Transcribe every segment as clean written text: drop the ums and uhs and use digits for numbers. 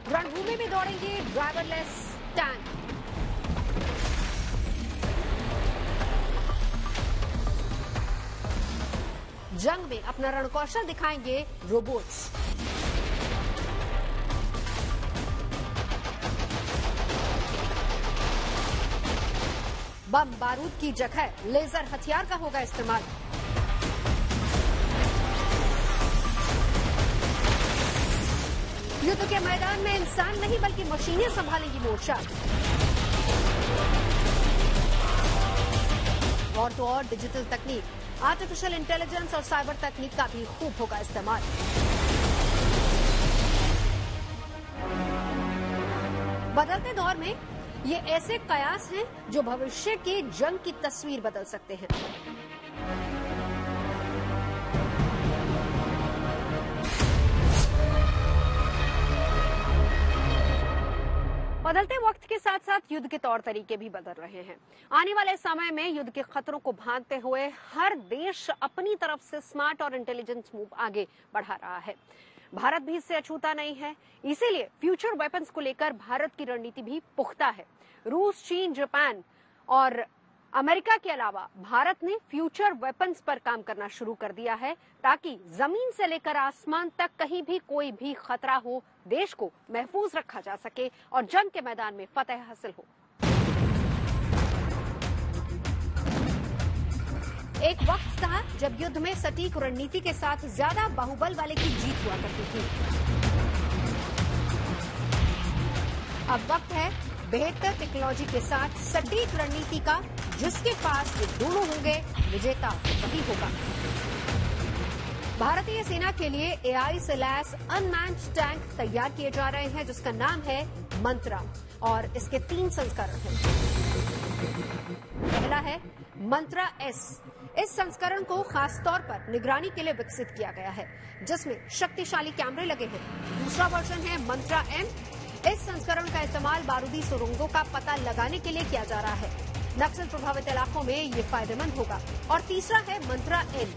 रणभूमि में दौड़ेंगे ड्राइवरलेस टैंक। जंग में अपना रणकौशल दिखाएंगे रोबोट्स। बम बारूद की जगह लेजर हथियार का होगा इस्तेमाल। युद्ध के मैदान में इंसान नहीं बल्कि मशीनें संभालेंगी मोर्चा। और तो और डिजिटल तकनीक, आर्टिफिशियल इंटेलिजेंस और साइबर तकनीक का भी खूब होगा इस्तेमाल। बदलते दौर में ये ऐसे कयास हैं जो भविष्य की जंग की तस्वीर बदल सकते हैं। बदलते वक्त के साथ साथ युद्ध के तौर तरीके भी बदल रहे हैं। आने वाले समय में युद्ध के खतरों को भांपते हुए हर देश अपनी तरफ से स्मार्ट और इंटेलिजेंस मूव आगे बढ़ा रहा है। भारत भी इससे अछूता नहीं है। इसीलिए फ्यूचर वेपन्स को लेकर भारत की रणनीति भी पुख्ता है। रूस, चीन, जापान और अमेरिका के अलावा भारत ने फ्यूचर वेपन्स पर काम करना शुरू कर दिया है ताकि जमीन से लेकर आसमान तक कहीं भी कोई भी खतरा हो, देश को महफूज रखा जा सके और जंग के मैदान में फतह हासिल हो। एक वक्त था जब युद्ध में सटीक रणनीति के साथ ज्यादा बाहुबल वाले की जीत हुआ करती थी। अब वक्त है बेहतर टेक्नोलॉजी के साथ सटीक रणनीति का, जिसके पास ये दोनों होंगे विजेता वही होगा। भारतीय सेना के लिए एआई से लैस अनमैन्ड टैंक तैयार किए जा रहे हैं जिसका नाम है मंत्रा और इसके 3 संस्करण हैं। पहला है मंत्रा एस। इस संस्करण को खासतौर पर निगरानी के लिए विकसित किया गया है जिसमें शक्तिशाली कैमरे लगे हैं। दूसरा वर्जन है मंत्रा एम। इस संस्करण का इस्तेमाल बारूदी सुरंगों का पता लगाने के लिए किया जा रहा है। नक्सल प्रभावित इलाकों में ये फायदेमंद होगा। और तीसरा है मंत्रा एन।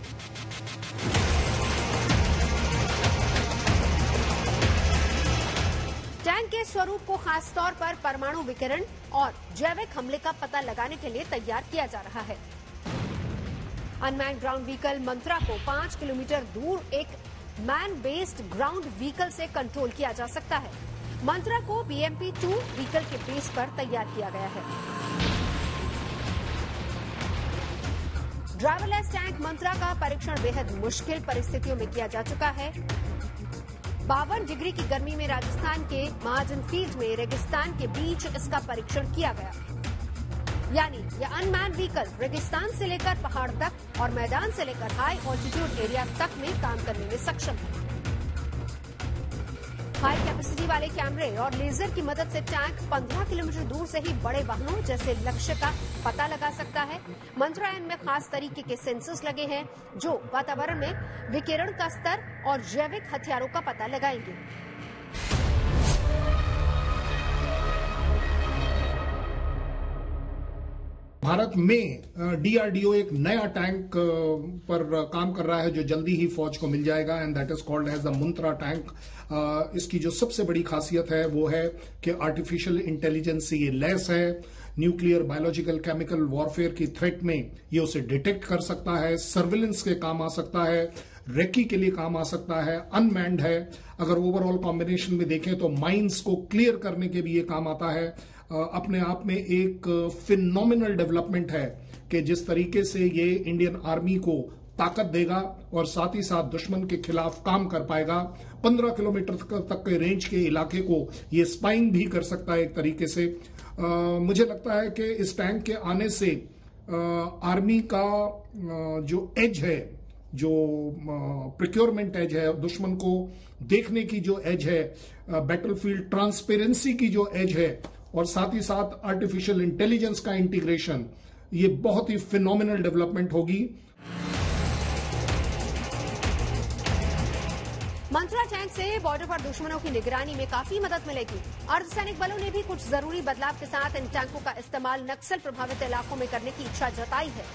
टैंक के स्वरूप को खासतौर पर परमाणु विकिरण और जैविक हमले का पता लगाने के लिए तैयार किया जा रहा है। अनमैन्ड ग्राउंड व्हीकल मंत्रा को 5 किलोमीटर दूर एक मैन बेस्ड ग्राउंड व्हीकल से कंट्रोल किया जा सकता है। मंत्रा को BMP-2 व्हीकल के बेस पर तैयार किया गया है। ड्राइवरलेस टैंक मंत्रा का परीक्षण बेहद मुश्किल परिस्थितियों में किया जा चुका है। 52 डिग्री की गर्मी में राजस्थान के महाजन फील्ड में रेगिस्तान के बीच इसका परीक्षण किया गया। यानी यह अनमैन्ड व्हीकल रेगिस्तान से लेकर पहाड़ तक और मैदान से लेकर हाई ऑल्टीट्यूड एरिया तक में काम करने में सक्षम है। हाई कैपेसिटी वाले कैमरे और लेजर की मदद से टैंक 15 किलोमीटर दूर से ही बड़े वाहनों जैसे लक्ष्य का पता लगा सकता है। मंत्रा एन में खास तरीके के सेंसर्स लगे हैं जो वातावरण में विकिरण का स्तर और जैविक हथियारों का पता लगाएंगे। भारत में DRDO एक नया टैंक पर काम कर रहा है जो जल्दी ही फौज को मिल जाएगा and that is called as the mantra tank. इसकी जो सबसे बड़ी खासियत है वो है कि आर्टिफिशियल इंटेलिजेंस से ये लैस है। न्यूक्लियर, बायोलॉजिकल, केमिकल वॉरफेयर की थ्रेट में ये उसे डिटेक्ट कर सकता है, सर्विलेंस के काम आ सकता है, रेकी के लिए काम आ सकता है, अनमैन्ड है। अगर ओवरऑल कॉम्बिनेशन में देखें तो माइंस को क्लियर करने के भी ये काम आता है। अपने आप में एक फिनोमिनल डेवलपमेंट है कि जिस तरीके से ये इंडियन आर्मी को ताकत देगा और साथ ही साथ दुश्मन के खिलाफ काम कर पाएगा। 15 किलोमीटर तक के रेंज के इलाके को ये स्पाइंग भी कर सकता है एक तरीके से। मुझे लगता है कि इस टैंक के आने से आर्मी का जो एज है, जो प्रिक्योरमेंट एज है, दुश्मन को देखने की जो एज है, बैटलफील्ड ट्रांसपेरेंसी की जो एज है और साथ ही साथ आर्टिफिशियल इंटेलिजेंस का इंटीग्रेशन, ये बहुत ही फिनोमिनल डेवलपमेंट होगी। मंत्रा टैंक से बॉर्डर पर दुश्मनों की निगरानी में काफी मदद मिलेगी। अर्धसैनिक बलों ने भी कुछ जरूरी बदलाव के साथ इन टैंकों का इस्तेमाल नक्सल प्रभावित इलाकों में करने की इच्छा जताई है।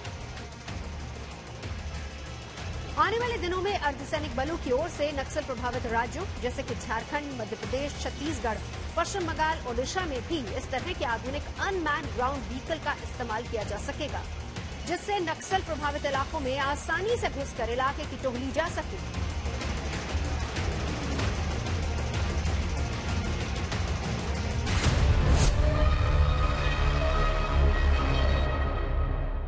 आने वाले दिनों में अर्धसैनिक बलों की ओर से नक्सल प्रभावित राज्यों जैसे कि झारखंड, मध्य प्रदेश, छत्तीसगढ़, पश्चिम बंगाल, ओडिशा में भी इस तरह के आधुनिक अनमैन्ड ग्राउंड व्हीकल का इस्तेमाल किया जा सकेगा, जिससे नक्सल प्रभावित इलाकों में आसानी से घुसकर इलाके की टोह ली जा सके।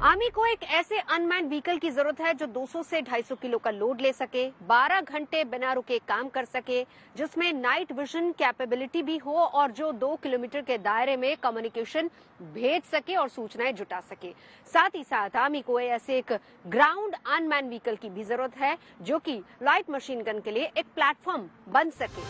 आर्मी को एक ऐसे अनमैन्ड व्हीकल की जरूरत है जो 200 से 250 किलो का लोड ले सके, 12 घंटे बिना रुके काम कर सके, जिसमें नाइट विजन कैपेबिलिटी भी हो और जो 2 किलोमीटर के दायरे में कम्युनिकेशन भेज सके और सूचनाएं जुटा सके। साथ ही साथ आर्मी को ऐसे एक ग्राउंड अनमैन्ड व्हीकल की भी जरूरत है जो कि लाइट मशीन गन के लिए एक प्लेटफॉर्म बन सके।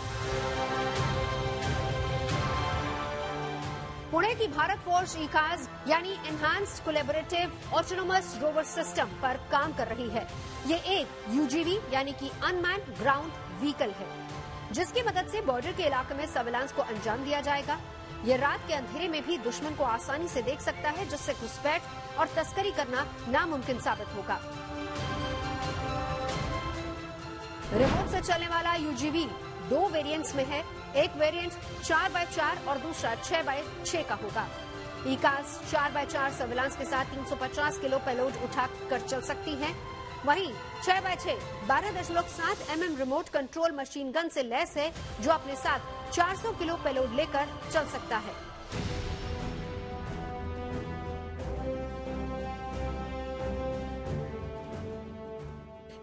पुणे की भारत फोर्स ईकाज यानी enhanced collaborative autonomous rover system पर काम कर रही है। ये एक यूजीवी यानी कि अनमैन्ड ग्राउंड व्हीकल है, जिसकी मदद से बॉर्डर के इलाके में सर्विलांस को अंजाम दिया जाएगा। ये रात के अंधेरे में भी दुश्मन को आसानी से देख सकता है, जिससे घुसपैठ और तस्करी करना नामुमकिन साबित होगा। रिमोट से चलने वाला यूजीवी 2 वेरिएंट्स में है। एक वेरिएंट 4x4 और दूसरा 6x6 का होगा। ईकास 4x4 सर्विलांस के साथ 350 किलो पेलोड उठाकर चल सकती है। वहीं 6x6 12.7 mm remote control machine gun से लैस है, जो अपने साथ 400 किलो पेलोड लेकर चल सकता है।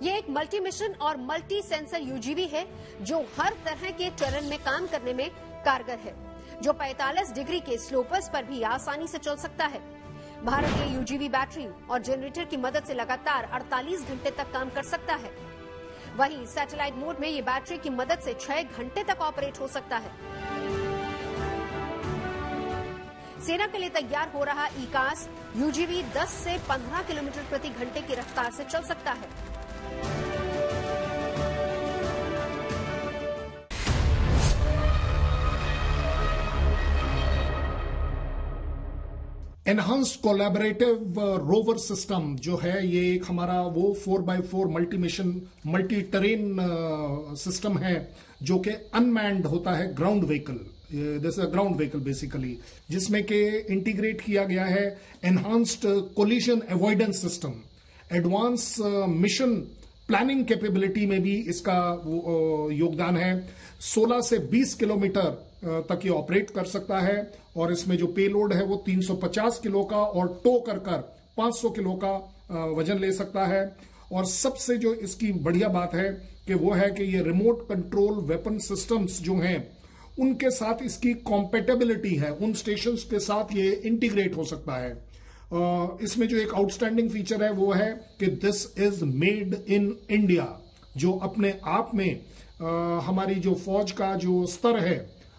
ये एक मल्टी मिशन और मल्टी सेंसर यूजीवी है जो हर तरह के टेरेन में काम करने में कारगर है, जो 45 डिग्री के स्लोपर्स पर भी आसानी से चल सकता है। भारत ये यूजीवी बैटरी और जनरेटर की मदद से लगातार 48 घंटे तक काम कर सकता है। वहीं सैटेलाइट मोड में ये बैटरी की मदद से 6 घंटे तक ऑपरेट हो सकता है। सेना के लिए तैयार हो रहा ईकास यूजीवी 10 से 15 किलोमीटर प्रति घंटे की रफ्तार से चल सकता है। एनहांस्ड कोलैबोरेटिव रोवर सिस्टम जो है, ये एक हमारा वो 4x4 multi mission multi terrain system है जो कि अनमैन्ड होता है ground vehicle. This is ground vehicle basically, जिसमें के इंटीग्रेट किया गया है enhanced collision avoidance system. Advance mission planning capability में भी इसका योगदान है। 16 से 20 किलोमीटर तक ये ऑपरेट कर सकता है और इसमें जो पेलोड है वो 350 किलो का और टो कर 500 किलो का वजन ले सकता है। और सबसे जो इसकी बढ़िया बात है कि वो है कि ये रिमोट कंट्रोल वेपन सिस्टम्स जो हैं उनके साथ इसकी कॉम्पेटेबिलिटी है, उन स्टेशंस के साथ ये इंटीग्रेट हो सकता है। इसमें जो एक आउटस्टैंडिंग फीचर है वो है कि this is made in India, जो अपने आप में हमारी जो फौज का जो स्तर है,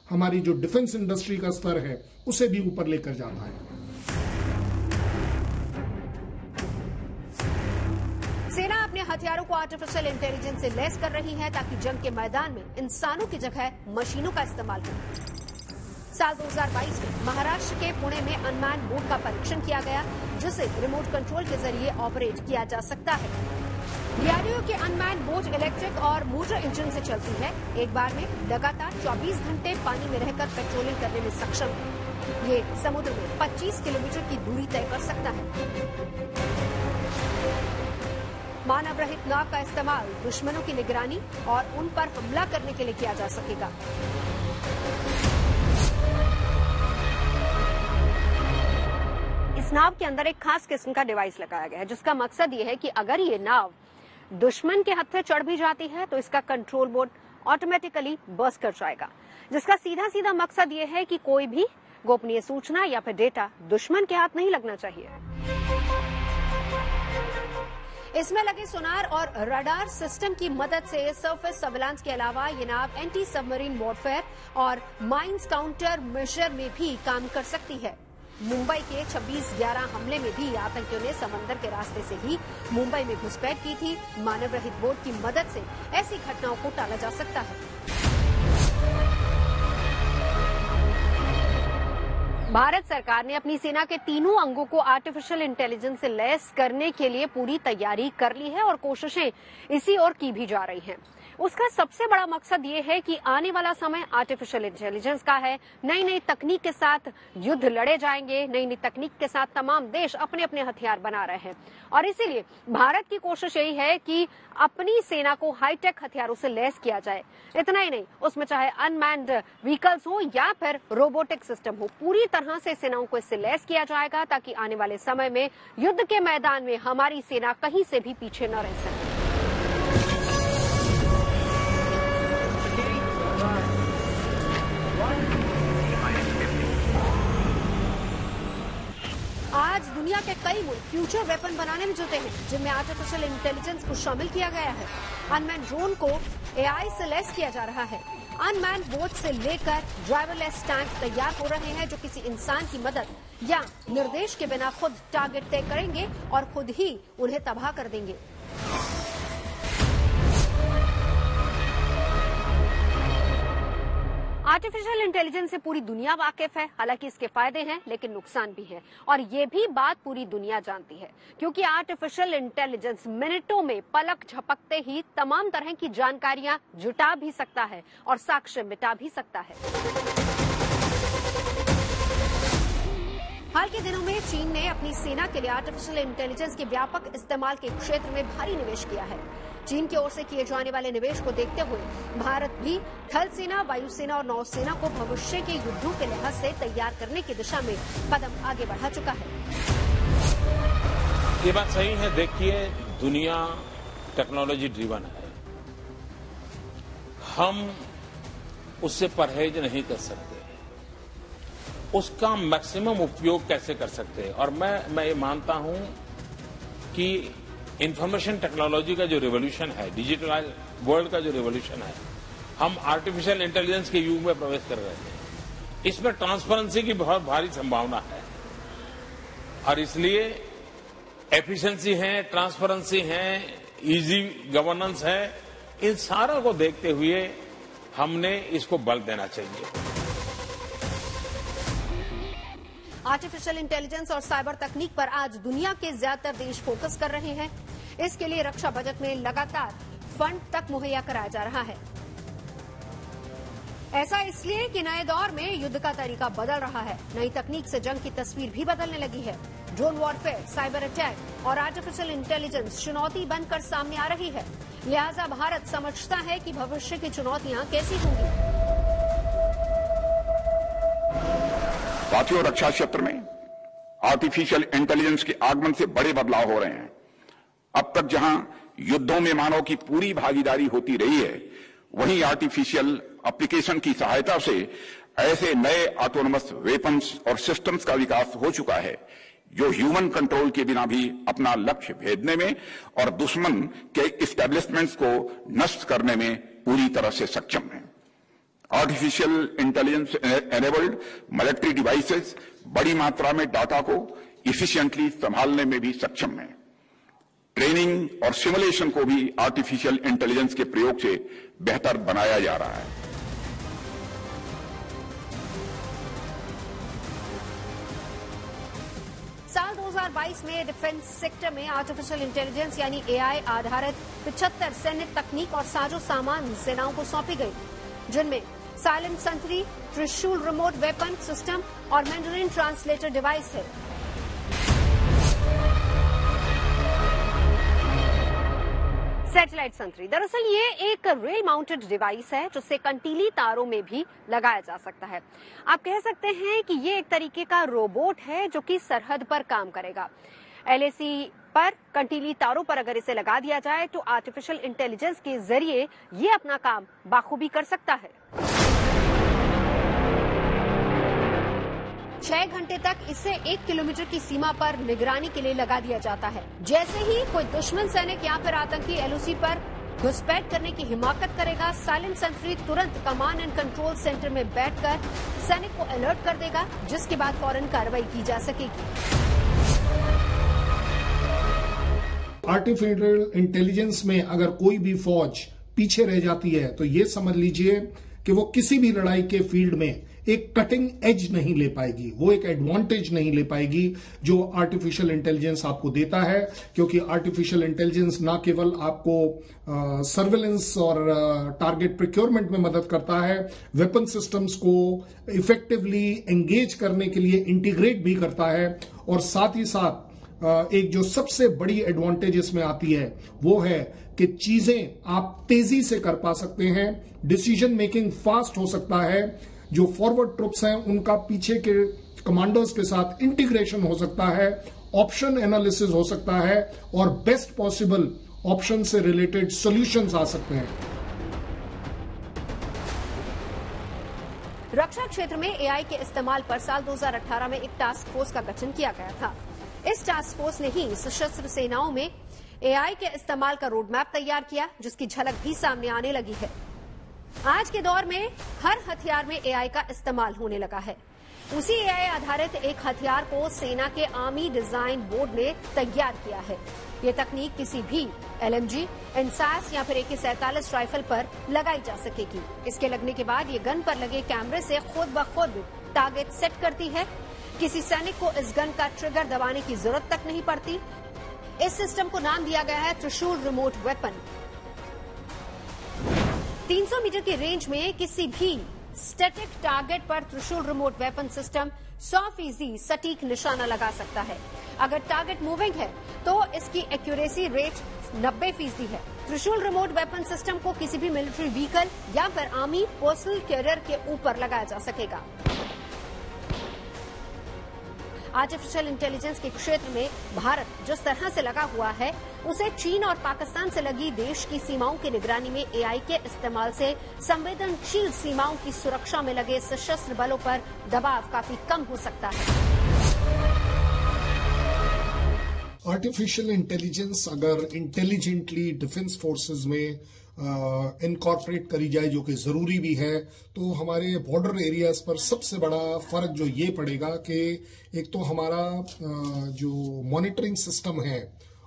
हमारी जो डिफेंस इंडस्ट्री का स्तर है, उसे भी ऊपर लेकर जाता है। सेना अपने हथियारों को आर्टिफिशियल इंटेलिजेंस से लैस कर रही है ताकि जंग के मैदान में इंसानों की जगह मशीनों का इस्तेमाल हो। साल 2022 में महाराष्ट्र के पुणे में अनमैन्ड बोट का परीक्षण किया गया, जिसे रिमोट कंट्रोल के जरिए ऑपरेट किया जा सकता है। डीआरडीओ की अनमैन्ड बोट इलेक्ट्रिक और मोटर इंजन से चलती है। एक बार में लगातार 24 घंटे पानी में रहकर पेट्रोलिंग करने में सक्षम है। ये समुद्र में 25 किलोमीटर की दूरी तय कर सकता है। मानव रहित नाव का इस्तेमाल दुश्मनों की निगरानी और उन पर हमला करने के लिए किया जा सकेगा। इस नाव के अंदर एक खास किस्म का डिवाइस लगाया गया है, जिसका मकसद ये है कि अगर ये नाव दुश्मन के हत्थे चढ़ भी जाती है तो इसका कंट्रोल बोर्ड ऑटोमेटिकली बर्स्ट कर जाएगा, जिसका सीधा सीधा मकसद ये है कि कोई भी गोपनीय सूचना या फिर डेटा दुश्मन के हाथ नहीं लगना चाहिए। इसमें लगे सोनार और रडार सिस्टम की मदद से सरफेस सर्विलांस के अलावा ये नाव एंटी सबमरीन वॉरफेयर और माइंस काउंटर मेजर में भी काम कर सकती है। मुंबई के 26/11 हमले में भी आतंकियों ने समंदर के रास्ते से ही मुंबई में घुसपैठ की थी। मानव रहित बोट की मदद से ऐसी घटनाओं को टाला जा सकता है। भारत सरकार ने अपनी सेना के तीनों अंगों को आर्टिफिशियल इंटेलिजेंस से लैस करने के लिए पूरी तैयारी कर ली है और कोशिशें इसी ओर की भी जा रही हैं। उसका सबसे बड़ा मकसद ये है कि आने वाला समय आर्टिफिशियल इंटेलिजेंस का है। नई नई तकनीक के साथ युद्ध लड़े जाएंगे। नई नई तकनीक के साथ तमाम देश अपने अपने हथियार बना रहे हैं और इसीलिए भारत की कोशिश यही है कि अपनी सेना को हाईटेक हथियारों से लैस किया जाए। इतना ही नहीं, उसमें चाहे अनमैन्ड व्हीकल्स हो या फिर रोबोटिक सिस्टम हो, पूरी तरह से सेनाओं को इससे लैस किया जाएगा ताकि आने वाले समय में युद्ध के मैदान में हमारी सेना कहीं से भी पीछे न रह सके। आज दुनिया के कई मुल्क फ्यूचर वेपन बनाने में जुटे हैं, जिनमें आर्टिफिशियल इंटेलिजेंस को शामिल किया गया है। अनमैन ड्रोन को एआई से लैस किया जा रहा है। अनमैन बोट से लेकर ड्राइवरलेस टैंक तैयार हो रहे हैं जो किसी इंसान की मदद या निर्देश के बिना खुद टारगेट तय करेंगे और खुद ही उन्हें तबाह कर देंगे। आर्टिफिशियल इंटेलिजेंस से पूरी दुनिया वाकिफ है। हालांकि इसके फायदे हैं लेकिन नुकसान भी है और ये भी बात पूरी दुनिया जानती है, क्योंकि आर्टिफिशियल इंटेलिजेंस मिनटों में पलक झपकते ही तमाम तरह की जानकारियां जुटा भी सकता है और साक्ष्य मिटा भी सकता है। हाल के दिनों में चीन ने अपनी सेना के लिए आर्टिफिशियल इंटेलिजेंस के व्यापक इस्तेमाल के क्षेत्र में भारी निवेश किया है। चीन की ओर से किए जाने वाले निवेश को देखते हुए भारत भी थल सेना, वायुसेना और नौसेना को भविष्य के युद्धों के लिहाज से तैयार करने की दिशा में कदम आगे बढ़ा चुका है। ये बात सही है। देखिए, दुनिया टेक्नोलॉजी ड्रिवन है। हम उससे परहेज नहीं कर सकते। उसका मैक्सिमम उपयोग कैसे कर सकते हैं? और मैं ये मानता हूं कि इंफॉर्मेशन टेक्नोलॉजी का जो रिवॉल्यूशन है, डिजिटल वर्ल्ड का जो रिवॉल्यूशन है, हम आर्टिफिशियल इंटेलिजेंस के युग में प्रवेश कर रहे हैं। इसमें ट्रांसपेरेंसी की बहुत भारी संभावना है और इसलिए एफिशिएंसी है, ट्रांसपेरेंसी है, इजी गवर्नेंस है, इन सारों को देखते हुए हमने इसको बल देना चाहिए। आर्टिफिशियल इंटेलिजेंस और साइबर तकनीक पर आज दुनिया के ज्यादातर देश फोकस कर रहे हैं। इसके लिए रक्षा बजट में लगातार फंड तक मुहैया कराया जा रहा है। ऐसा इसलिए कि नए दौर में युद्ध का तरीका बदल रहा है। नई तकनीक से जंग की तस्वीर भी बदलने लगी है। ड्रोन वॉरफेयर, साइबर अटैक और आर्टिफिशियल इंटेलिजेंस चुनौती बनकर सामने आ रही है। लिहाजा भारत समझता है कि भविष्य की चुनौतियां कैसी होंगी। साथियों, रक्षा क्षेत्र में आर्टिफिशियल इंटेलिजेंस के आगमन से बड़े बदलाव हो रहे हैं। अब तक जहां युद्धों में मानव की पूरी भागीदारी होती रही है, वहीं आर्टिफिशियल एप्लीकेशन की सहायता से ऐसे नए ऑटोनमस वेपन्स और सिस्टम्स का विकास हो चुका है जो ह्यूमन कंट्रोल के बिना भी अपना लक्ष्य भेदने में और दुश्मन के इस्टेब्लिशमेंट्स को नष्ट करने में पूरी तरह से सक्षम है। Artificial intelligence enabled military devices बड़ी मात्रा में डाटा को इफिशिएंटली संभालने में भी सक्षम है। ट्रेनिंग और सिमुलेशन को भी आर्टिफिशियल इंटेलिजेंस के प्रयोग से बेहतर बनाया जा रहा है। साल 2022 में डिफेंस सेक्टर में आर्टिफिशियल इंटेलिजेंस यानी एआई आधारित 75 सैन्य तकनीक और साजो सामान सेनाओं को सौंपी गई, जिनमें साइलेंट सेंट्री, त्रिशूल रिमोट वेपन सिस्टम और मैंडरिन ट्रांसलेटर डिवाइस है। सैटेलाइट सेंट्री दरअसल ये एक रेल माउंटेड डिवाइस है जिससे कंटीली तारों में भी लगाया जा सकता है। आप कह सकते हैं कि ये एक तरीके का रोबोट है जो कि सरहद पर काम करेगा। एलएसी पर कंटीली तारों पर अगर इसे लगा दिया जाए तो आर्टिफिशियल इंटेलिजेंस के जरिए ये अपना काम बाखूबी कर सकता है। 6 घंटे तक इसे 1 किलोमीटर की सीमा पर निगरानी के लिए लगा दिया जाता है। जैसे ही कोई दुश्मन सैनिक या फिर आतंकी एलओसी पर घुसपैठ करने की हिमाकत करेगा, साइलेंट सेंट्री तुरंत कमांड एंड कंट्रोल सेंटर में बैठकर सैनिक को अलर्ट कर देगा, जिसके बाद फौरन कार्रवाई की जा सकेगी। आर्टिफिशियल इंटेलिजेंस में अगर कोई भी फौज पीछे रह जाती है तो ये समझ लीजिए कि वो किसी भी लड़ाई के फील्ड में एक कटिंग एज नहीं ले पाएगी, वो एक एडवांटेज नहीं ले पाएगी जो आर्टिफिशियल इंटेलिजेंस आपको देता है। क्योंकि आर्टिफिशियल इंटेलिजेंस ना केवल आपको सर्वेलेंस और टारगेट प्रोक्योरमेंट में मदद करता है, वेपन सिस्टम्स को इफेक्टिवली एंगेज करने के लिए इंटीग्रेट भी करता है, और साथ ही साथ एक जो सबसे बड़ी एडवांटेज इसमें आती है वो है कि चीजें आप तेजी से कर पा सकते हैं, डिसीजन मेकिंग फास्ट हो सकता है, जो फॉरवर्ड ट्रुप्स हैं उनका पीछे के कमांडर्स के साथ इंटीग्रेशन हो सकता है, ऑप्शन एनालिसिस हो सकता है, और बेस्ट पॉसिबल ऑप्शन से रिलेटेड सॉल्यूशंस आ सकते हैं। रक्षा क्षेत्र में एआई के इस्तेमाल पर साल 2018 में एक टास्क फोर्स का गठन किया गया था। इस टास्क फोर्स ने ही सशस्त्र सेनाओं में एआई के इस्तेमाल का रोड मैप तैयार किया, जिसकी झलक भी सामने आने लगी है। आज के दौर में हर हथियार में एआई का इस्तेमाल होने लगा है। उसी एआई आधारित एक हथियार को सेना के आर्मी डिजाइन बोर्ड ने तैयार किया है। ये तकनीक किसी भी एलएमजी, एनसास या फिर AK-47 राइफल पर लगाई जा सकेगी। इसके लगने के बाद ये गन पर लगे कैमरे से खुद ब खुद टारगेट सेट करती है। किसी सैनिक को इस गन का ट्रिगर दबाने की जरूरत तक नहीं पड़ती। इस सिस्टम को नाम दिया गया है त्रिशूल रिमोट वेपन। 300 मीटर की रेंज में किसी भी स्टैटिक टारगेट पर त्रिशूल रिमोट वेपन सिस्टम 100% सटीक निशाना लगा सकता है। अगर टारगेट मूविंग है तो इसकी एक्यूरेसी रेट 90% है। त्रिशूल रिमोट वेपन सिस्टम को किसी भी मिलिट्री व्हीकल या फिर आर्मी पर्सनल कैरियर के ऊपर लगाया जा सकेगा। आर्टिफिशियल इंटेलिजेंस के क्षेत्र में भारत जिस तरह से लगा हुआ है, उसे चीन और पाकिस्तान से लगी देश की सीमाओं की निगरानी में एआई के इस्तेमाल से संवेदनशील सीमाओं की सुरक्षा में लगे सशस्त्र बलों पर दबाव काफी कम हो सकता है। आर्टिफिशियल इंटेलिजेंस अगर इंटेलिजेंटली डिफेंस फोर्सेस में इनकॉर्पोरेट करी जाए, जो कि जरूरी भी है, तो हमारे बॉर्डर एरियाज पर सबसे बड़ा फर्क जो ये पड़ेगा कि एक तो हमारा जो मॉनिटरिंग सिस्टम है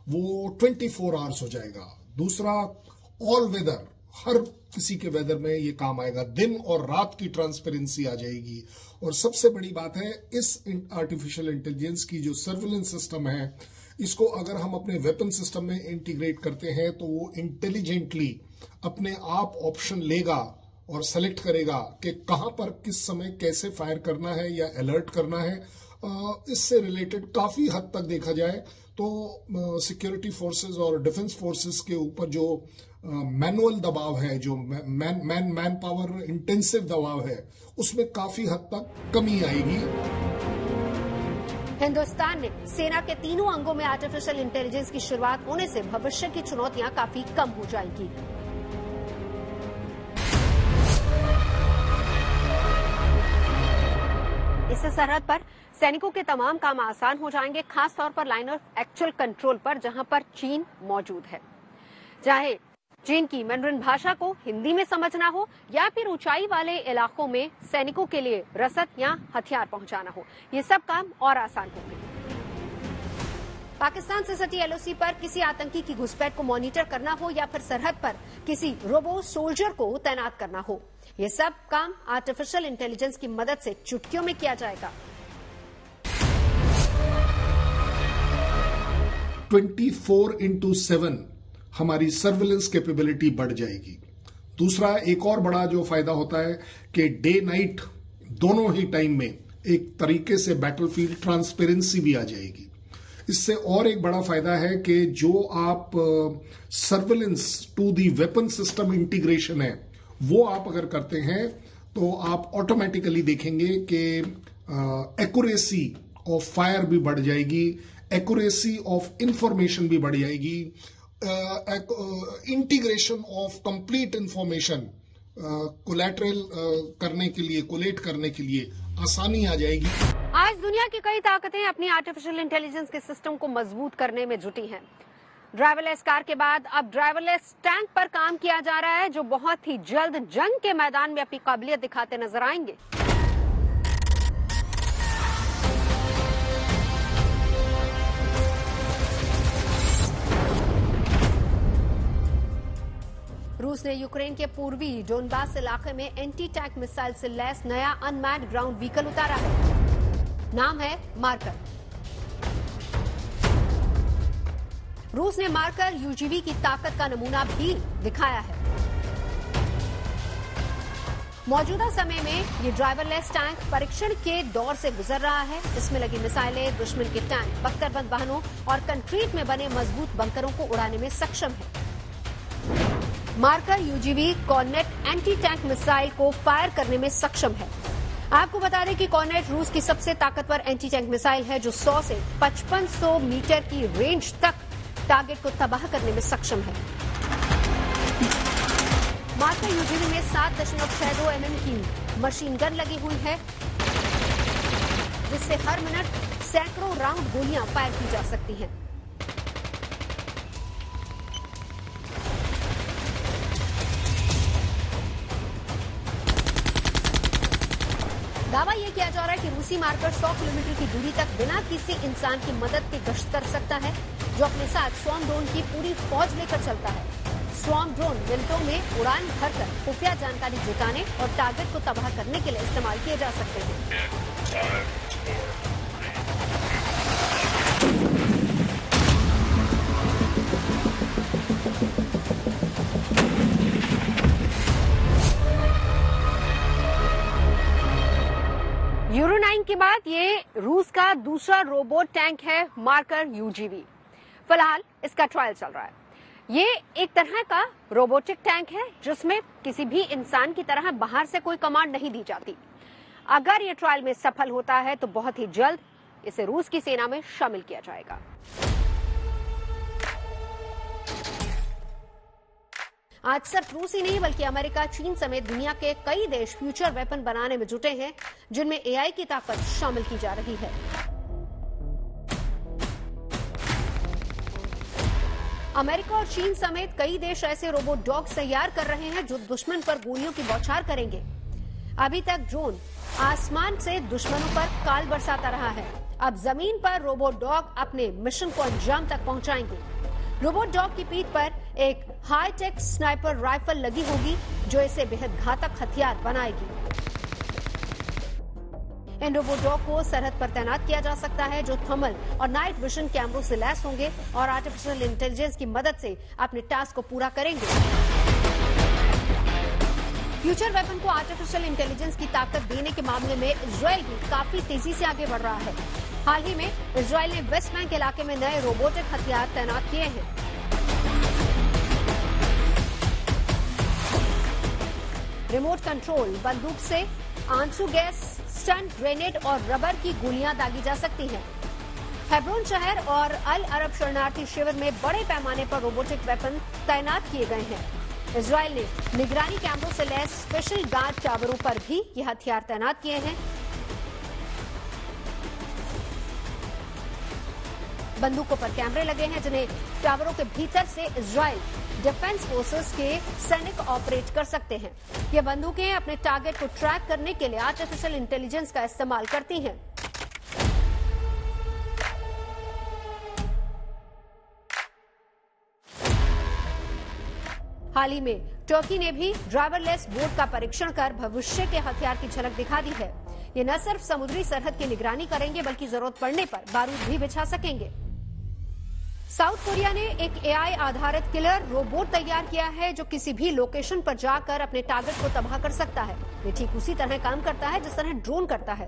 वो 24 आवर्स हो जाएगा। दूसरा, ऑल वेदर, हर किसी के वेदर में ये काम आएगा, दिन और रात की ट्रांसपेरेंसी आ जाएगी। और सबसे बड़ी बात है, इस आर्टिफिशियल इंटेलिजेंस की जो सर्विलेंस सिस्टम है, इसको अगर हम अपने वेपन सिस्टम में इंटीग्रेट करते हैं तो वो इंटेलिजेंटली अपने आप ऑप्शन लेगा और सेलेक्ट करेगा कि कहां पर किस समय कैसे फायर करना है या अलर्ट करना है। इससे रिलेटेड काफी हद तक देखा जाए तो सिक्योरिटी फोर्सेस और डिफेंस फोर्सेस के ऊपर जो मैनुअल दबाव है, जो मैन पावर इंटेंसिव दबाव है, उसमें काफी हद तक कमी आएगी। हिंदुस्तान ने सेना के तीनों अंगों में आर्टिफिशियल इंटेलिजेंस की शुरुआत होने से भविष्य की चुनौतियां काफी कम हो जाएंगी। इससे सरहद पर सैनिकों के तमाम काम आसान हो जाएंगे, खास तौर पर लाइन ऑफ एक्चुअल कंट्रोल पर, जहां पर चीन मौजूद है। चाहे चीन की मैंड्रिन भाषा को हिंदी में समझना हो या फिर ऊंचाई वाले इलाकों में सैनिकों के लिए रसद या हथियार पहुंचाना हो, ये सब काम और आसान होंगे। पाकिस्तान से सटी एलओसी पर किसी आतंकी की घुसपैठ को मॉनिटर करना हो या फिर सरहद पर किसी रोबो सोल्जर को तैनात करना हो, ये सब काम आर्टिफिशियल इंटेलिजेंस की मदद से चुटकियों में किया जाएगा। 24/7 हमारी सर्विलेंस कैपेबिलिटी बढ़ जाएगी। दूसरा, एक और बड़ा जो फायदा होता है कि डे नाइट दोनों ही टाइम में एक तरीके से बैटलफील्ड ट्रांसपेरेंसी भी आ जाएगी। इससे और एक बड़ा फायदा है कि जो आप surveillance to the weapon system integration है, वो आप अगर करते हैं तो आप ऑटोमेटिकली देखेंगे कि एक्यूरेसी ऑफ फायर भी बढ़ जाएगी, एक्यूरेसी ऑफ इंफॉर्मेशन भी बढ़ जाएगी, integration of complete information collateral collate करने के लिए आसानी आ जाएगी। आज दुनिया की कई ताकतें अपनी आर्टिफिशियल इंटेलिजेंस के सिस्टम को मजबूत करने में जुटी हैं। ड्राइवरलेस कार के बाद अब ड्राइवरलेस टैंक पर काम किया जा रहा है, जो बहुत ही जल्द जंग के मैदान में अपनी काबिलियत दिखाते नजर आएंगे। रूस ने यूक्रेन के पूर्वी डोनबास इलाके में एंटी टैंक मिसाइल से लैस नया अनमैन्ड ग्राउंड व्हीकल उतारा है। नाम है मार्कर। रूस ने मार्कर यूजीवी की ताकत का नमूना भी दिखाया है। मौजूदा समय में ये ड्राइवरलेस टैंक परीक्षण के दौर से गुजर रहा है। इसमें लगी मिसाइलें दुश्मन के टैंक, बख्तरबंद वाहनों और कंक्रीट में बने मजबूत बंकरों को उड़ाने में सक्षम है। Marker UGV Kornet anti tank missile को फायर करने में सक्षम है। आपको बता दें कि कॉर्नेट रूस की सबसे ताकतवर एंटी टैंक मिसाइल है, जो 100 से 5500 मीटर की रेंज तक टारगेट को तबाह करने में सक्षम है। मार्कर यूजीवी में 7.62 mm की मशीन गन लगी हुई है, जिससे हर मिनट सैकड़ों राउंड गोलियां फायर की जा सकती हैं। दावा यह किया जा रहा है कि रूसी मार्कर 100 किलोमीटर की दूरी तक बिना किसी इंसान की मदद के गश्त कर सकता है, जो अपने साथ स्वॉर्म ड्रोन की पूरी फौज लेकर चलता है। स्वॉर्म ड्रोन मिनटों में उड़ान भरकर खुफिया जानकारी जुटाने और टारगेट को तबाह करने के लिए इस्तेमाल किए जा सकते हैं। यूरो 9 के बाद ये रूस का दूसरा रोबोट टैंक है, मार्कर यूजीवी। फिलहाल इसका ट्रायल चल रहा है। ये एक तरह का रोबोटिक टैंक है, जिसमें किसी भी इंसान की तरह बाहर से कोई कमांड नहीं दी जाती। अगर ये ट्रायल में सफल होता है तो बहुत ही जल्द इसे रूस की सेना में शामिल किया जाएगा। आज सिर्फ रूस ही नहीं बल्कि अमेरिका, चीन समेत दुनिया के कई देश फ्यूचर वेपन बनाने में जुटे हैं, जिनमें एआई की ताकत शामिल की जा रही है। अमेरिका और चीन समेत कई देश ऐसे रोबोट डॉग तैयार कर रहे हैं, जो दुश्मन पर गोलियों की बौछार करेंगे। अभी तक ड्रोन आसमान से दुश्मनों पर काल बरसाता रहा है। अब जमीन पर रोबोट डॉग अपने मिशन को अंजाम तक पहुंचाएंगे। रोबोट डॉग की पीठ पर एक हाईटेक स्नाइपर राइफल लगी होगी, जो इसे बेहद घातक हथियार बनाएगी। इन रोबोट डॉग को सरहद पर तैनात किया जा सकता है, जो थर्मल और नाइट विजन कैमरों से लैस होंगे और आर्टिफिशियल इंटेलिजेंस की मदद से अपने टास्क को पूरा करेंगे। फ्यूचर वेपन को आर्टिफिशियल इंटेलिजेंस की ताकत देने के मामले में इजरायल भी काफी तेजी से आगे बढ़ रहा है। हाल ही में इजरायल ने वेस्ट बैंक इलाके में नए रोबोटिक हथियार तैनात किए हैं। रिमोट कंट्रोल बंदूक से आंसू गैस, स्टन ग्रेनेड और रबर की गोलियां दागी जा सकती हैं। हेब्रोन शहर और अल अरब शरणार्थी शिविर में बड़े पैमाने पर रोबोटिक वेपन तैनात किए गए हैं। इजरायल ने निगरानी कैमरों से लैस स्पेशल गार्ड टावरों पर भी ये हथियार तैनात किए हैं। बंदूकों पर कैमरे लगे हैं, जिन्हें टावरों के भीतर से इजरायल डिफेंस फोर्सेस के सैनिक ऑपरेट कर सकते हैं। ये बंदूकें अपने टारगेट को ट्रैक करने के लिए आर्टिफिशियल इंटेलिजेंस का इस्तेमाल करती हैं। हाल ही में टर्की ने भी ड्राइवरलेस बोट का परीक्षण कर भविष्य के हथियार की झलक दिखा दी है। ये न सिर्फ समुद्री सरहद की निगरानी करेंगे, बल्कि जरूरत पड़ने पर बारूद भी बिछा सकेंगे। साउथ कोरिया ने एक एआई आधारित किलर रोबोट तैयार किया है, जो किसी भी लोकेशन पर जाकर अपने टारगेट को तबाह कर सकता है। ये ठीक उसी तरह काम करता है जिस तरह ड्रोन करता है।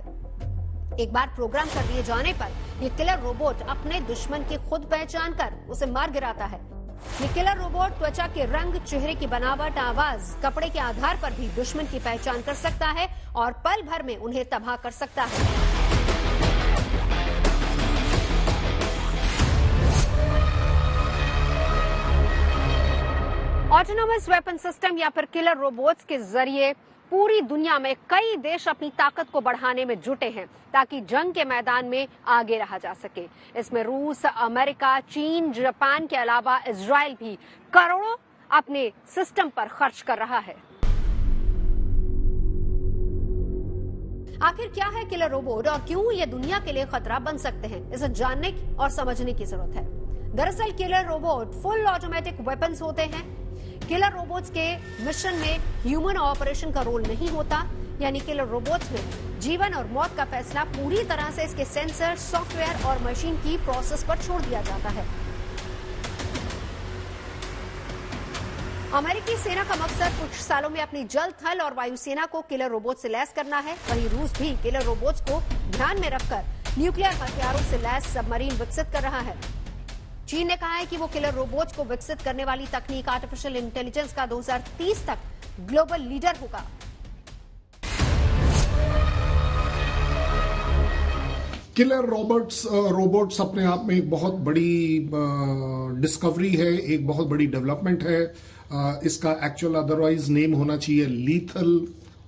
एक बार प्रोग्राम कर दिए जाने पर ये किलर रोबोट अपने दुश्मन की खुद पहचान कर उसे मार गिराता है। ये किलर रोबोट त्वचा के रंग, चेहरे की बनावट, आवाज, कपड़े के आधार पर भी दुश्मन की पहचान कर सकता है और पल भर में उन्हें तबाह कर सकता है। ऑटोनोमस वेपन सिस्टम या फिर किलर रोबोट्स के जरिए पूरी दुनिया में कई देश अपनी ताकत को बढ़ाने में जुटे हैं ताकि जंग के मैदान में आगे रहा जा सके। इसमें रूस, अमेरिका, चीन, जापान के अलावा इजराइल भी करोड़ों अपने सिस्टम पर खर्च कर रहा है। आखिर क्या है किलर रोबोट और क्यों ये दुनिया के लिए खतरा बन सकते हैं, इसे जानने और समझने की जरूरत है। दरअसल killer robot full automatic weapons होते हैं। किलर रोबोट्स के मिशन में ह्यूमन ऑपरेशन का रोल नहीं होता, यानी किलर रोबोट्स में जीवन और मौत का फैसला पूरी तरह से इसके सेंसर, सॉफ्टवेयर और मशीन की प्रोसेस पर छोड़ दिया जाता है। अमेरिकी सेना का मकसद कुछ सालों में अपनी जल, थल और वायुसेना को किलर रोबोट से लैस करना है। वहीं रूस भी किलर रोबोट्स को ध्यान में रखकर न्यूक्लियर हथियारों से लैस सबमरीन विकसित कर रहा है। चीन ने कहा है कि वो किलर रोबोट्स को विकसित करने वाली तकनीक आर्टिफिशियल इंटेलिजेंस का 2030 तक ग्लोबल लीडर होगा। किलर रोबोट्स अपने आप में एक बहुत बड़ी डिस्कवरी है, एक बहुत बड़ी डेवलपमेंट है। इसका एक्चुअल अदरवाइज नेम होना चाहिए लीथल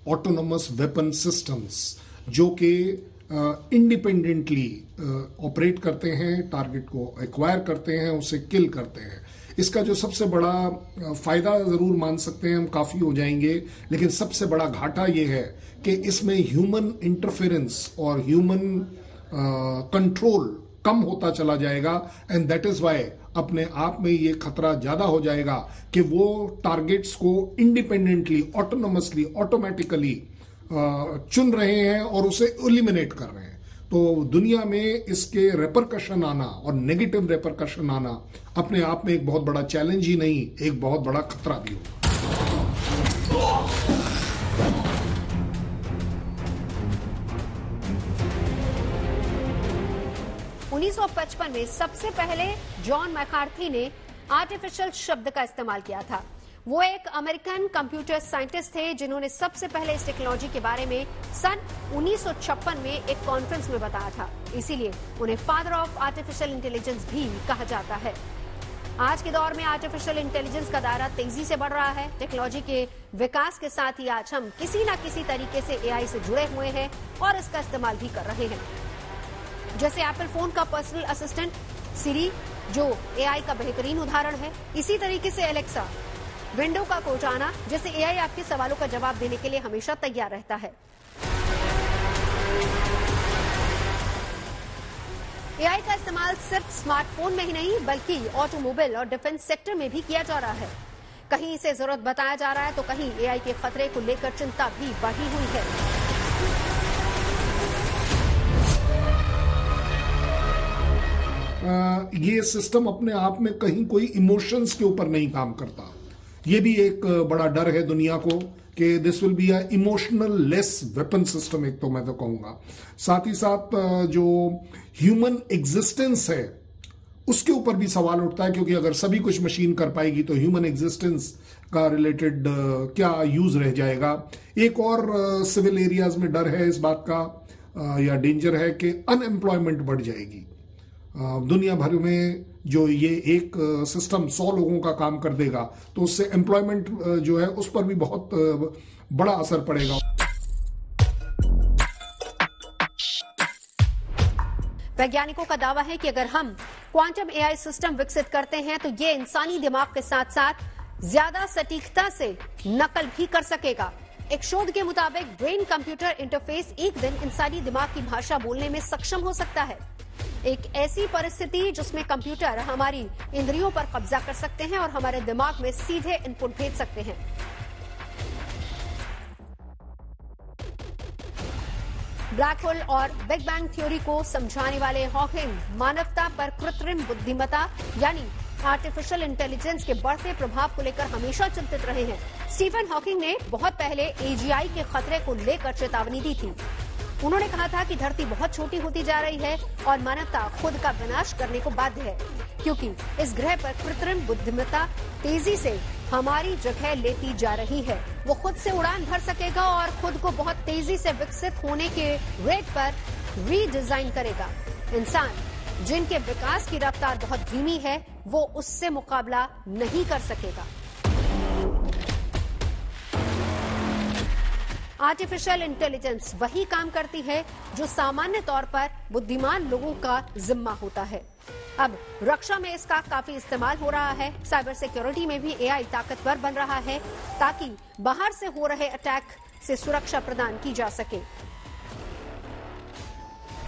ऑटोनोमस वेपन सिस्टम्स, जो कि इंडिपेंडेंटली ऑपरेट करते हैं, टारगेट को एक्वायर करते हैं, उसे किल करते हैं। इसका जो सबसे बड़ा फायदा जरूर मान सकते हैं हम, काफी हो जाएंगे, लेकिन सबसे बड़ा घाटा यह है कि इसमें ह्यूमन इंटरफेरेंस और ह्यूमन कंट्रोल कम होता चला जाएगा। एंड दैट इज वाई अपने आप में ये खतरा ज्यादा हो जाएगा कि वो टारगेट्स को इंडिपेंडेंटली, ऑटोनोमसली, ऑटोमेटिकली चुन रहे हैं और उसे एलिमिनेट कर रहे हैं। तो दुनिया में इसके रेपरकशन आना और नेगेटिव रेपरकशन आना अपने आप में एक बहुत बड़ा चैलेंज ही नहीं, एक बहुत बड़ा खतरा भी होगा। 1955 में सबसे पहले जॉन मैकार्थी ने आर्टिफिशियल शब्द का इस्तेमाल किया था। वो एक अमेरिकन कंप्यूटर साइंटिस्ट थे जिन्होंने सबसे पहले इस टेक्नोलॉजी के बारे में सन 1956 में एक कॉन्फ्रेंस में बताया था। इसीलिए उन्हें फादर ऑफ आर्टिफिशियल इंटेलिजेंस भी कहा जाता है। आज के दौर में आर्टिफिशियल इंटेलिजेंस का दायरा तेजी से बढ़ रहा है। टेक्नोलॉजी के विकास के साथ ही आज हम किसी न किसी तरीके से एआई से जुड़े हुए हैं और इसका इस्तेमाल भी कर रहे हैं। जैसे एप्पल फोन का पर्सनल असिस्टेंट सिरी, जो एआई का बेहतरीन उदाहरण है। इसी तरीके से एलेक्सा, विंडो का कोर्टाना, जैसे एआई आपके सवालों का जवाब देने के लिए हमेशा तैयार रहता है। एआई का इस्तेमाल सिर्फ स्मार्टफोन में ही नहीं बल्कि ऑटोमोबाइल और डिफेंस सेक्टर में भी किया जा रहा है। कहीं इसे जरूरत बताया जा रहा है तो कहीं एआई के खतरे को लेकर चिंता भी बढ़ी हुई है। ये सिस्टम अपने आप में कहीं कोई इमोशंस के ऊपर नहीं काम करता। ये भी एक बड़ा डर है दुनिया को कि this will be a emotional less weapon system, एक तो मैं तो कहूंगा। साथ ही साथ जो ह्यूमन एग्जिस्टेंस है उसके ऊपर भी सवाल उठता है, क्योंकि अगर सभी कुछ मशीन कर पाएगी तो ह्यूमन एग्जिस्टेंस का रिलेटेड क्या यूज रह जाएगा। एक और सिविल एरियाज में डर है इस बात का या डेंजर है कि अनएम्प्लॉयमेंट बढ़ जाएगी। दुनिया भर में जो ये एक सिस्टम 100 लोगों का काम कर देगा तो उससे एम्प्लॉयमेंट जो है उस पर भी बहुत बड़ा असर पड़ेगा। वैज्ञानिकों का दावा है कि अगर हम क्वांटम एआई सिस्टम विकसित करते हैं तो ये इंसानी दिमाग के साथ साथ ज्यादा सटीकता से नकल भी कर सकेगा। एक शोध के मुताबिक ब्रेन कंप्यूटर इंटरफेस एक दिन इंसानी दिमाग की भाषा बोलने में सक्षम हो सकता है। एक ऐसी परिस्थिति जिसमें कंप्यूटर हमारी इंद्रियों पर कब्जा कर सकते हैं और हमारे दिमाग में सीधे इनपुट भेज सकते हैं। ब्लैक होल और बिग बैंग थ्योरी को समझाने वाले हॉकिंग मानवता पर कृत्रिम बुद्धिमत्ता यानी आर्टिफिशियल इंटेलिजेंस के बढ़ते प्रभाव को लेकर हमेशा चिंतित रहे हैं। स्टीफन हॉकिंग ने बहुत पहले एजीआई के खतरे को लेकर चेतावनी दी थी। उन्होंने कहा था कि धरती बहुत छोटी होती जा रही है और मानवता खुद का विनाश करने को बाध्य है, क्योंकि इस ग्रह पर कृत्रिम बुद्धिमत्ता तेजी से हमारी जगह लेती जा रही है। वो खुद से उड़ान भर सकेगा और खुद को बहुत तेजी से विकसित होने के रेट पर रीडिजाइन करेगा। इंसान जिनके विकास की रफ्तार बहुत धीमी है वो उससे मुकाबला नहीं कर सकेगा। आर्टिफिशियल इंटेलिजेंस वही काम करती है जो सामान्य तौर पर बुद्धिमान लोगों का जिम्मा होता है। अब रक्षा में इसका काफी इस्तेमाल हो रहा है। साइबर सिक्योरिटी में भी एआई ताकतवर बन रहा है ताकि बाहर से हो रहे अटैक से सुरक्षा प्रदान की जा सके।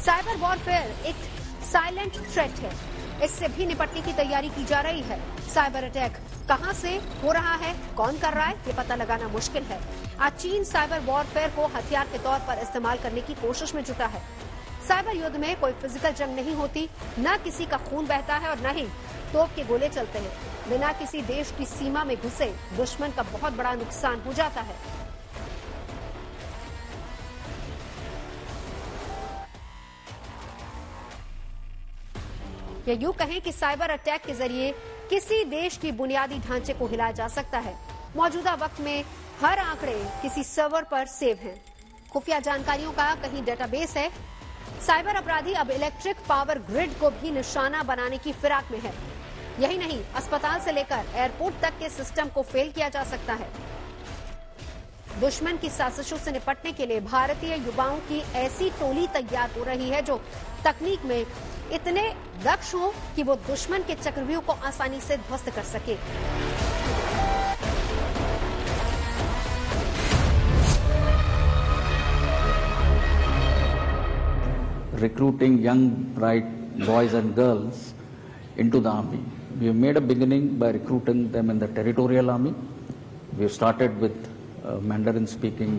साइबर वॉरफेयर एक साइलेंट थ्रेट है, इससे भी निपटने की तैयारी की जा रही है। साइबर अटैक कहां से हो रहा है, कौन कर रहा है, ये पता लगाना मुश्किल है। आज चीन साइबर वॉरफेयर को हथियार के तौर पर इस्तेमाल करने की कोशिश में जुटा है। साइबर युद्ध में कोई फिजिकल जंग नहीं होती, न किसी का खून बहता है और न ही तोप के गोले चलते हैं। बिना किसी देश की सीमा में घुसे दुश्मन का बहुत बड़ा नुकसान हो जाता है। या यूं कहें कि साइबर अटैक के जरिए किसी देश की बुनियादी ढांचे को हिलाया जा सकता है। मौजूदा वक्त में हर आंकड़े किसी सर्वर पर सेव हैं। खुफिया जानकारियों का कहीं डेटाबेस है। साइबर अपराधी अब इलेक्ट्रिक पावर ग्रिड को भी निशाना बनाने की फिराक में है। यही नहीं, अस्पताल से लेकर एयरपोर्ट तक के सिस्टम को फेल किया जा सकता है। दुश्मन की साजिशों से निपटने के लिए भारतीय युवाओं की ऐसी टोली तैयार हो रही है जो तकनीक में इतने दक्ष हो कि वो दुश्मन के चक्रव्यूह को आसानी से ध्वस्त कर सके। Recruiting young, bright boys and girls into the army. We have made a beginning by recruiting them in the territorial army. We have started with Mandarin-speaking,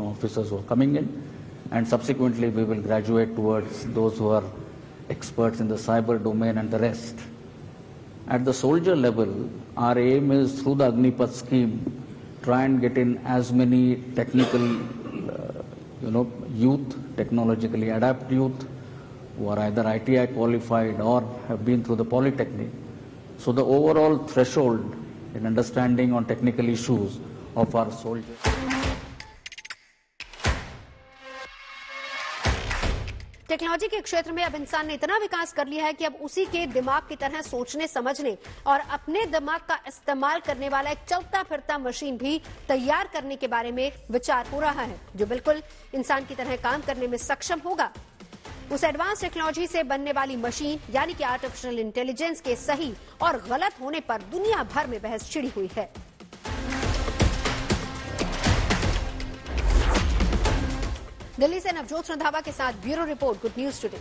officers who are coming in, and subsequently we will graduate towards those who are experts in the cyber domain and the rest. At the soldier level, our aim is through the Agnipath scheme, try and get in as many technical, youth, technologically adept youth who are either ITI qualified or have been through the polytechnic. So the overall threshold in understanding on technical issues of our soldiers. Technology के क्षेत्र में अब इंसान ने इतना विकास कर लिया है कि अब उसी के दिमाग की तरह सोचने, समझने और अपने दिमाग का इस्तेमाल करने वाला एक चलता फिरता मशीन भी तैयार करने के बारे में विचार हो रहा है, जो बिल्कुल इंसान की तरह काम करने में सक्षम होगा। उस एडवांस टेक्नोलॉजी से बनने वाली मशीन यानी कि आर्टिफिशियल इंटेलिजेंस के सही और गलत होने पर दुनिया भर में बहस छिड़ी हुई है। दिल्ली से नवजोत रंधावा के साथ bureau report, good news today.